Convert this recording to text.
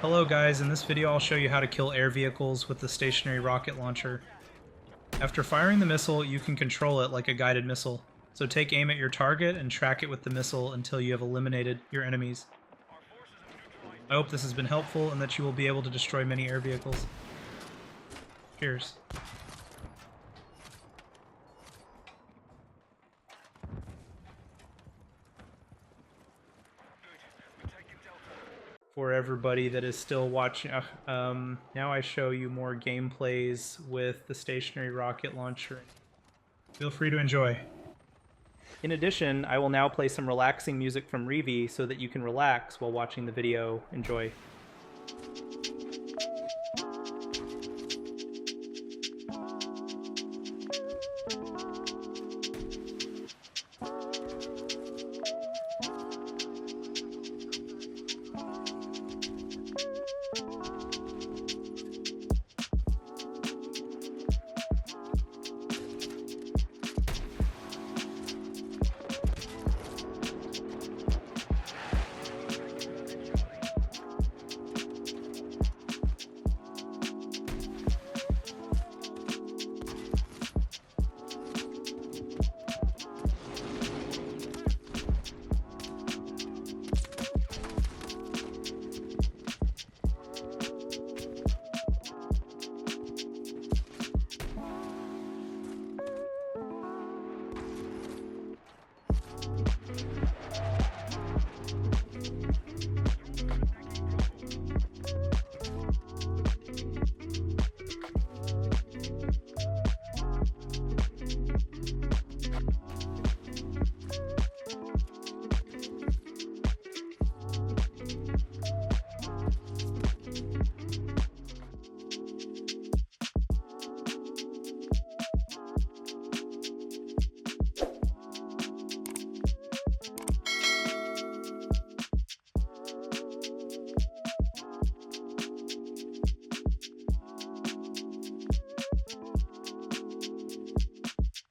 Hello guys, in this video I'll show you how to kill air vehicles with the stationary rocket launcher. After firing the missile, you can control it like a guided missile. So take aim at your target and track it with the missile until you have eliminated your enemies. I hope this has been helpful and that you will be able to destroy many air vehicles. Cheers. For everybody that is still watching, now I show you more gameplays with the stationary rocket launcher. Feel free to enjoy. In addition, I will now play some relaxing music from Revi so that you can relax while watching the video. Enjoy.